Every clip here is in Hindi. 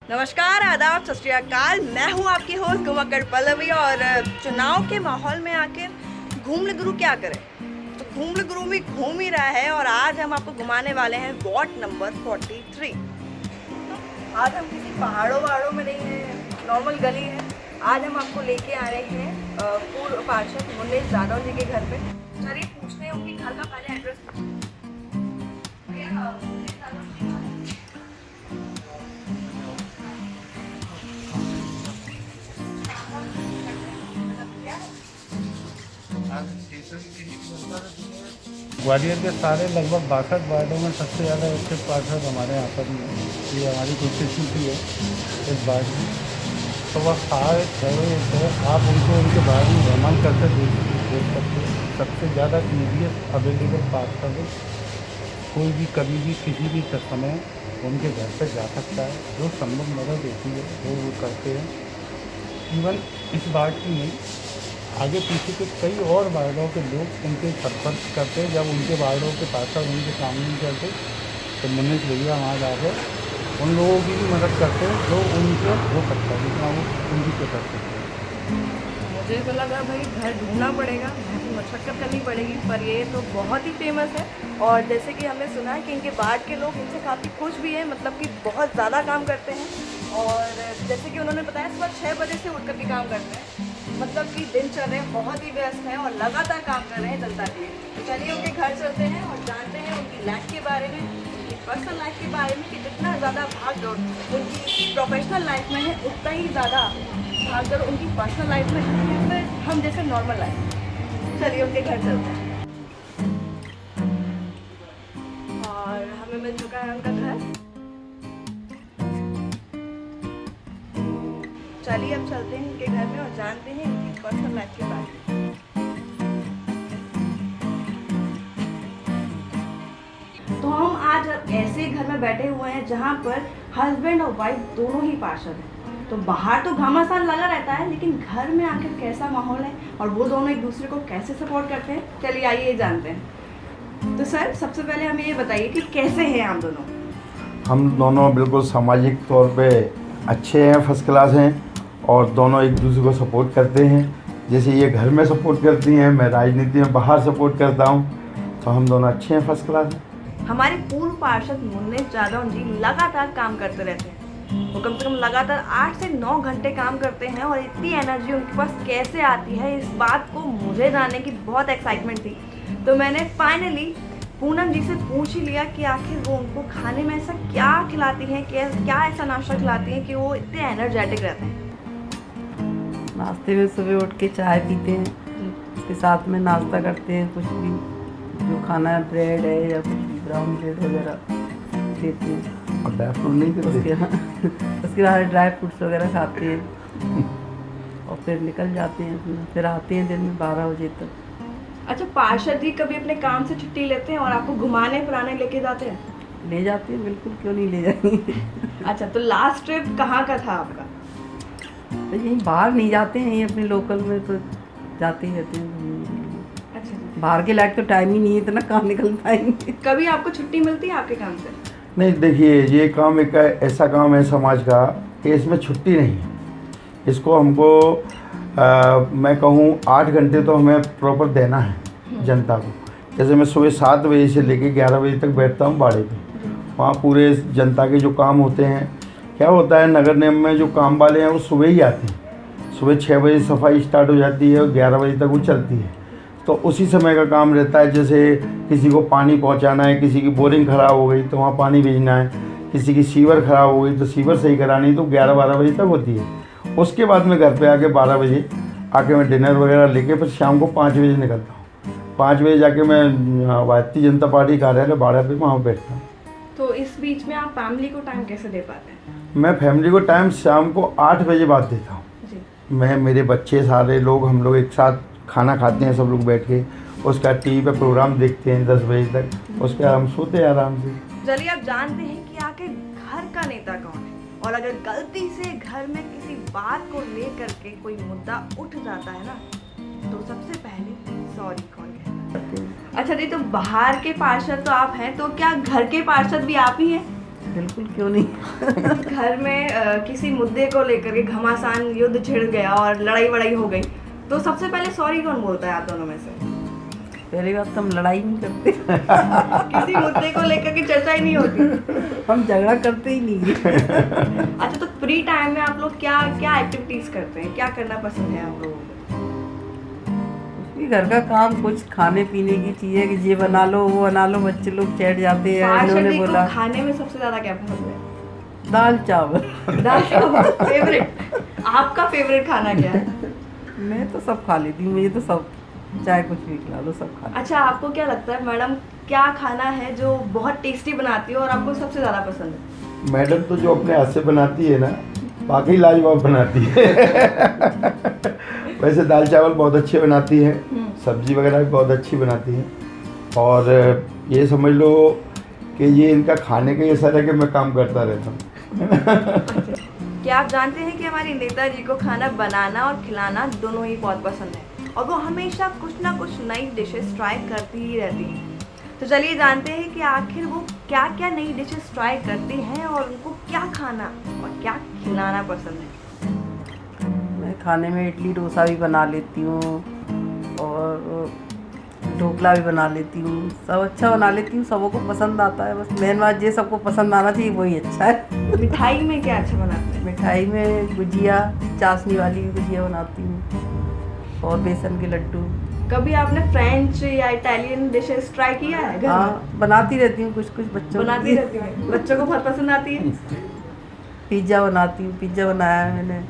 नमस्कार, आदाब, सत श्री अकाल। मैं हूँ आपकी होस्ट घुमक्कड़ पल्लवी। और चुनाव के माहौल में आकर घूमले गुरु क्या करें, तो घूमले गुरु भी घूम ही रहा है। और आज हम आपको घुमाने वाले हैं वार्ड नंबर 43। आज हम किसी पहाड़ों में नहीं है, नॉर्मल गली है। आज हम आपको लेके आ रहे हैं पूर्व पार्षद मुन्ने जादव जी के घर पे। चलिए पूछते हैं उनके घर का पहले एड्रेस। ग्वालियर के सारे लगभग 62 वार्डों में सबसे ज़्यादा एक्टिव पार्षद हमारे यहाँ पर ये हमारी कंस्टिट्यूंसी है इस वार्ड में। तो वह सारे 6 बजे से आप उनको उनके बारे में भ्रमण करके देख सकते हैं। सबसे ज़्यादा ईजीएस्ट अवेलेबल पार्षद है। कोई भी कभी भी किसी भी समय उनके घर पर जा सकता है। जो संभव मदद होती है वो करते हैं। इवन इस वार्ड की नहीं, आगे पीछे के कई और वार्डों के लोग उनके संपर्क करते हैं। जब उनके वार्डों के पार्षद उनके सामने नहीं करते तो मुन्ने भैया वहाँ जाकर उन लोगों की भी मदद करते हैं जो उनके हो सकता है, जितना वो उनकी पे कर सकते हैं। मुझे तो लगा भाई घर ढूंढना पड़ेगा, मशक्कत करनी पड़ेगी, पर ये तो बहुत ही फेमस है। और जैसे कि हमने सुना है कि इनके वार्ड के लोग इनसे काफ़ी खुश भी हैं, मतलब कि बहुत ज़्यादा काम करते हैं। और जैसे कि उन्होंने बताया सुबह 6 बजे से उठ कर के काम करते हैं, मतलब कि दिनचर्या बहुत ही व्यस्त है और लगातार काम कर रहे हैं जनता के लिए। तो चलिए उनके घर चलते हैं और जानते हैं उनकी लाइफ के बारे में, उनकी पर्सनल लाइफ के बारे में, कि जितना ज़्यादा भागदौड़ उनकी प्रोफेशनल लाइफ में है उतना ही ज़्यादा भागदौड़ उनकी पर्सनल लाइफ में है, या फिर हम जैसे नॉर्मल लाइफ। चलिए उनके घर चलते हैं। और हमें मिल चुका है उनका घर। चलिए अब चलते हैं उनके घर में और जानते हैं उनकी पर्सनल लाइफ के बारे में। तो हम आज ऐसे घर में बैठे हुए हैं जहाँ पर हस्बैंड और वाइफ दोनों ही पार्षद हैं। तो बाहर तो घमासान लगा रहता है, लेकिन घर में आखिर कैसा माहौल है और वो दोनों एक दूसरे को कैसे सपोर्ट करते हैं, चलिए आइए जानते हैं। तो सर, सबसे पहले हमें ये बताइए कि कैसे हैं आप दोनों? हम दोनों बिल्कुल सामाजिक तौर पे अच्छे हैं, फर्स्ट क्लास हैं और दोनों एक दूसरे को सपोर्ट करते हैं। जैसे ये घर में सपोर्ट करती हैं, मैं राजनीति में बाहर सपोर्ट करता हूँ, तो हम दोनों अच्छे हैं, फर्स्ट क्लास हैं। हमारे पूर्व पार्षद मुन्ने जादव जी लगातार काम करते रहते हैं। वो कम से कम लगातार 8 से 9 घंटे काम करते हैं और इतनी एनर्जी उनके पास कैसे आती है, इस बात को मुझे जानने की बहुत एक्साइटमेंट थी। तो मैंने फाइनली पूनम जी से पूछ ही लिया कि आखिर वो उनको खाने में ऐसा क्या खिलाती हैं, क्या ऐसा नाश्ता खिलाती हैं कि वो इतने एनर्जेटिक रहते हैं। नाश्ते में सुबह उठ के चाय पीते हैं, उसके साथ में नाश्ता करते हैं, कुछ भी जो खाना है, ब्रेड है या कुछ भी ब्राउन ब्रेड वगैरह देते हैं। और ड्राई फ्रूट नहीं करते? उसके बाद ड्राई फ्रूट्स वगैरह खाते हैं और फिर निकल जाते हैं। फिर आते हैं दिन में 12 बजे तक। अच्छा, पार्षद जी कभी अपने काम से छुट्टी लेते हैं और आपको घुमाने फिराने लेके जाते हैं? ले जाते हैं, बिल्कुल, क्यों नहीं ले जाएंगे। अच्छा, तो लास्ट ट्रिप कहाँ का था आपका? तो यहीं बाहर नहीं जाते हैं, यहीं अपने लोकल में तो जाते ही रहते हैं। अच्छा, बाहर के लायक तो टाइम ही नहीं है, इतना कहाँ निकल पाएंगे। कभी आपको छुट्टी मिलती है आपके काम से? नहीं, देखिए ये काम एक ऐसा काम है समाज का कि इसमें छुट्टी नहीं है। इसको हमको मैं कहूँ 8 घंटे तो हमें प्रॉपर देना है जनता को। जैसे मैं सुबह 7 बजे से लेके 11 बजे तक बैठता हूँ बाड़े पे। वहाँ पूरे जनता के जो काम होते हैं, क्या होता है नगर निगम में जो काम वाले हैं वो सुबह ही आते हैं। सुबह 6 बजे सफाई स्टार्ट हो जाती है और 11 बजे तक वो चलती है। तो उसी समय का काम रहता है। जैसे किसी को पानी पहुंचाना है, किसी की बोरिंग ख़राब हो गई तो वहाँ पानी भेजना है, किसी की सीवर ख़राब हो गई तो सीवर सही करानी, तो 11-12 बजे तक होती है। उसके बाद मैं घर पे आके 12 बजे आके मैं डिनर वगैरह लेके फिर शाम को 5 बजे निकलता हूँ। 5 बजे जाके मैं भारतीय जनता पार्टी कार्यालय बाड़ा पे वहाँ बैठता हूँ। तो इस बीच में आप फैमिली को टाइम कैसे दे पाते हैं? मैं फैमिली को टाइम शाम को 8 बजे बाद देता हूँ। मैं, मेरे बच्चे, सारे लोग, हम लोग एक साथ खाना खाते हैं सब लोग बैठ के। उसका टीवी पे प्रोग्राम देखते हैं 10 बजे तक, उसके बाद हम सोते हैं आराम से। चलिए आप जानते हैं कि आखिर घर का नेता कौन है, और अगर गलती से घर में किसी बात को लेकर के कोई मुद्दा उठ जाता है ना, तो सबसे पहले सॉरी कौन कहता है? अच्छा जी, तो बाहर के पार्षद तो आप हैं, तो क्या घर के पार्षद भी आप ही हैं? बिल्कुल, क्यों नहीं। घर में किसी मुद्दे को लेकर के घमासान युद्ध छिड़ गया और लड़ाई वड़ाई हो गई, तो सबसे पहले सॉरी कौन बोलता है आप दोनों में से? पहली बात तो हम लड़ाई नहीं करते। किसी मुद्दे को लेकर के चर्चा ही नहीं होती। हम झगड़ा करते ही नहीं। अच्छा, तो फ्री टाइम में आप लोग क्या क्या एक्टिविटीज करते हैं, क्या करना पसंद है आप लोगों को? घर का काम, कुछ खाने पीने की चीजें कि ये बना लो वो बना लो, बच्चे लोग चढ़ जाते हैं। इन्होंने पार्षद जी बोला को खाने में सबसे ज्यादा क्या पसंद है? दाल चावल। दाल चावल फेवरेट। आपका फेवरेट खाना क्या है? मैं तो सब खा लेती हूँ, मुझे तो सब, चाहे कुछ भी खिला लो, सब खा। अच्छा, आपको क्या लगता है मैडम, क्या खाना है जो बहुत टेस्टी बनाती है और आपको सबसे ज्यादा पसंद है? मैडम तो जो अपने हाथ से बनाती है ना, वाकई लाजवाब बनाती है। वैसे दाल चावल बहुत अच्छे बनाती है, सब्जी वगैरह भी बहुत अच्छी बनाती है, और ये समझ लो कि ये इनका खाने का ही असर है कि मैं काम करता रहता हूँ। क्या आप जानते हैं कि हमारी नेताजी को खाना बनाना और खिलाना दोनों ही बहुत पसंद है और वो हमेशा कुछ ना कुछ नई डिशेस ट्राई करती ही रहती हैं। तो चलिए जानते हैं कि आखिर वो क्या क्या नई डिशेस ट्राई करती हैं और उनको क्या खाना और क्या खिलाना पसंद है। मैं खाने में इडली डोसा भी बना लेती हूँ और ढोकला भी बना लेती हूँ, सब अच्छा बना लेती हूँ, सबों को पसंद आता है। बस मेन बात ये सबको पसंद आना चाहिए, वही अच्छा है। मिठाई में क्या अच्छा बनाते हैं? मिठाई में गुजिया, चाशनी वाली गुजिया बनाती हूँ और बेसन के लड्डू। कभी आपने फ्रेंच या इटालियन डिशेस ट्राई किया है घर में? हाँ, बनाती रहती हूँ कुछ कुछ बच्चों बनाती रहती हूँ, बच्चों को बहुत पसंद आती है। पिज़्ज़ा बनाती हूँ, पिज़्ज़ा बनाया है मैंने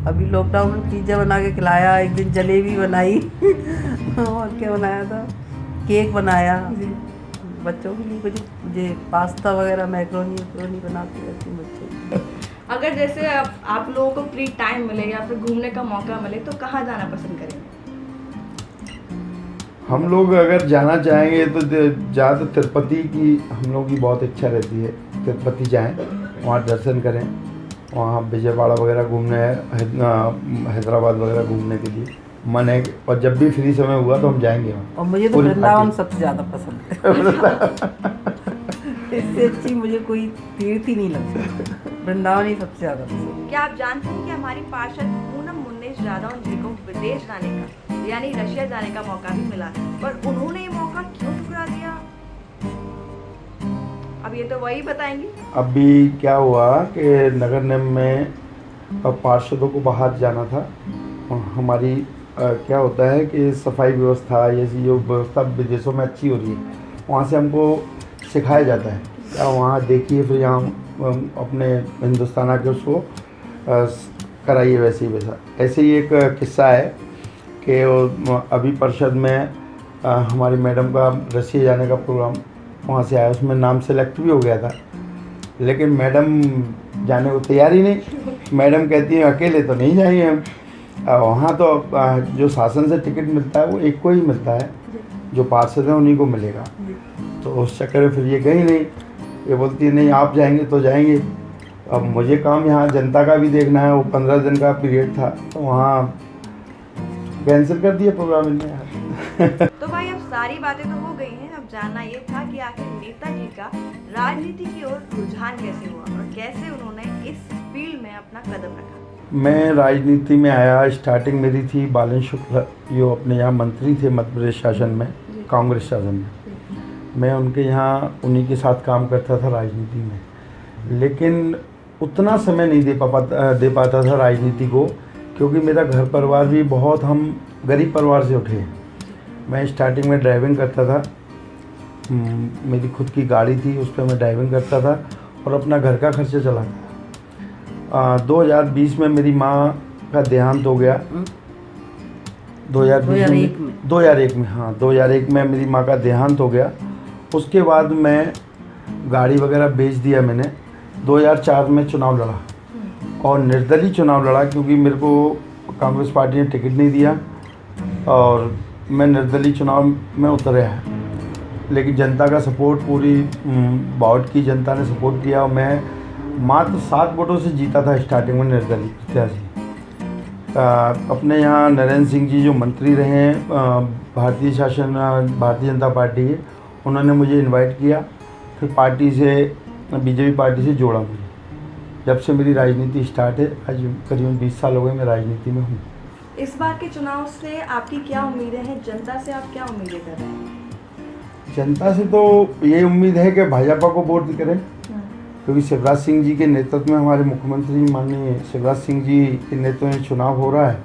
अभी लॉकडाउन में, पिज़्ज़ा बना के खिलाया। एक दिन जलेबी बनाई और क्या बनाया था, केक बनाया बच्चों के लिए। कुछ मुझे पास्ता वगैरह, मैक्रोनी बनाती रहती हूँ बच्चों को। अगर जैसे आप लोगों को फ्री टाइम मिले या फिर घूमने का मौका मिले तो कहाँ जाना पसंद करेंगे? हम लोग अगर जाना चाहेंगे तो ज़्यादा तिरुपति की हम लोगों की बहुत इच्छा रहती है। तिरुपति जाएं, वहाँ दर्शन करें, वहाँ विजयवाड़ा वगैरह घूमने, हैदराबाद वगैरह घूमने के लिए मन है, और जब भी फ्री समय हुआ तो हम जाएंगे वहाँ। और मुझे तो वृंदावन सबसे ज़्यादा पसंद है। इससे अच्छी मुझे कोई तीर्थ ही नहीं लगता, वृंदावन ही सबसे ज़्यादा पसंद है। क्या आप जानते हैं कि हमारी पार्षद पूनम मुन्नेश जादौन जी को विदेश जाने का यानी रशिया जाने का मौका भी मिला, पर उन्होंने ये मौका क्यों ठुकरा दिया? अब ये तो वही बताएंगी। अभी क्या हुआ कि नगर निगम में पार्षदों को बाहर जाना था, और हमारी क्या होता है कि सफाई व्यवस्था, ऐसी जो व्यवस्था विदेशों में अच्छी हो रही है, वहाँ से हमको सिखाया जाता है क्या वहाँ देखिए, फिर यहाँ अपने हिंदुस्तान आके उसको कराइए वैसे ही वैसा। ऐसे ही एक किस्सा है कि अभी परिषद में हमारी मैडम का रसिया जाने का प्रोग्राम वहाँ से आया, उसमें नाम सेलेक्ट भी हो गया था, लेकिन मैडम जाने को तैयार ही नहीं। मैडम कहती है अकेले तो नहीं जाएंगे हम, वहाँ तो जो शासन से टिकट मिलता है वो एक को ही मिलता है, जो पार्षद हैं उन्हीं को मिलेगा। तो उस चक्कर में फिर ये गई नहीं, ये बोलती है नहीं आप जाएंगे तो जाएंगे। अब मुझे काम यहाँ जनता का भी देखना है, वो 15 दिन का पीरियड था, तो वहाँ कैंसिल कर दिया प्रोग्राम इन्हें। तो भाई अब सारी बातें तो हो गई हैं, अब जानना ये था कि आखिर नेताजी का राजनीति की ओर रुझान कैसे हुआ और कैसे उन्होंने इस फील्ड में अपना कदम रखा। मैं राजनीति में आया, स्टार्टिंग मेरी थी बालन शुक्ल, जो अपने यहाँ मंत्री थे मध्य प्रदेश शासन में, कांग्रेस शासन में। मैं उनके यहाँ उन्हीं के साथ काम करता था राजनीति में, लेकिन उतना समय नहीं दे पाता था राजनीति को, क्योंकि मेरा घर परिवार भी बहुत, हम गरीब परिवार से उठे। मैं स्टार्टिंग में ड्राइविंग करता था, मेरी खुद की गाड़ी थी, उस पर मैं ड्राइविंग करता था और अपना घर का खर्चा चलाता था। 2020 में मेरी माँ का देहांत हो गया। 2001 में, हाँ 2001 में मेरी माँ का देहांत हो गया। उसके बाद मैं गाड़ी वगैरह बेच दिया मैंने। 2004 में चुनाव लड़ा और निर्दलीय चुनाव लड़ा, क्योंकि मेरे को कांग्रेस पार्टी ने टिकट नहीं दिया और मैं निर्दलीय चुनाव में उतर आया। लेकिन जनता का सपोर्ट, पूरी बावट की जनता ने सपोर्ट किया और मैं मात्र 7 वोटों से जीता था स्टार्टिंग में निर्दलीय प्रत्याशी। अपने यहाँ नरेंद्र सिंह जी जो मंत्री रहे हैं भारतीय जनता पार्टी है, उन्होंने मुझे इनवाइट किया। फिर पार्टी से बीजेपी पार्टी से जोड़ा मुझे। जब से मेरी राजनीति स्टार्ट है, आज करीबन 20 साल हो गए मैं राजनीति में हूँ। इस बार के चुनाव से आपकी क्या उम्मीदें हैं, जनता से आप क्या उम्मीदें कर रहे हैं? जनता से तो ये उम्मीद है कि भाजपा को वोट करें, क्योंकि शिवराज सिंह जी के नेतृत्व में हमारे मुख्यमंत्री माननीय शिवराज सिंह जी के नेतृत्व में चुनाव हो रहा है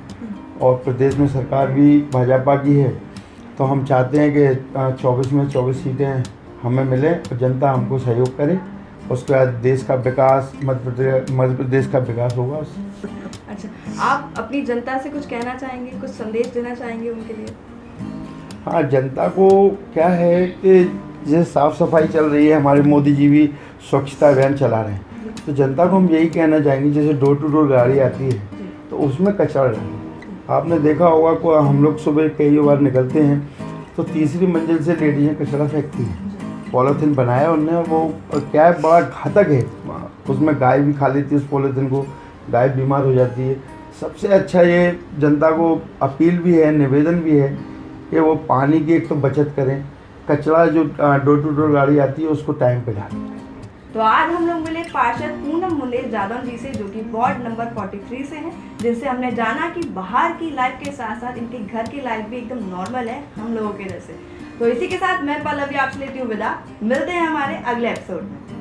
और प्रदेश में सरकार भी भाजपा की है। तो हम चाहते हैं कि 24 में 24 सीटें हमें मिलें और जनता हमको सहयोग करे। उसके बाद देश का विकास, मध्य प्रदेश का विकास होगा। अच्छा, आप अपनी जनता से कुछ कहना चाहेंगे, कुछ संदेश देना चाहेंगे उनके लिए? हाँ, जनता को क्या है कि जैसे साफ़ सफाई चल रही है, हमारे मोदी जी भी स्वच्छता अभियान चला रहे हैं, तो जनता को हम यही कहना चाहेंगे, जैसे डोर टू डोर गाड़ी आती है तो उसमें कचरा डालें। आपने देखा होगा को हम लोग सुबह कई बार निकलते हैं तो तीसरी मंजिल से लेडीजें कचरा फेंकती हैं। पॉलीथीन बनाया उनने, वो क्या है, बड़ा घातक है। उसमें गाय भी खा लेती है उस पॉलीथीन को, गाय बीमार हो जाती है। सबसे अच्छा ये जनता को अपील भी है, निवेदन भी है कि वो पानी की एक तो बचत करें, कचरा जो डोर टू डोर गाड़ी आती है उसको टाइम पे डालें। तो आज हम लोग मिले पार्षद पूनम मुंडेश जादव जी से, जो कि वार्ड नंबर 43 से हैं, जिनसे हमने जाना कि बाहर की लाइफ के साथ साथ इनके घर की लाइफ भी एकदम नॉर्मल है हम लोगों के जैसे। तो इसी के साथ मैं पल्लवी आपसे लेती हूँ विदा। मिलते हैं हमारे अगले एपिसोड में।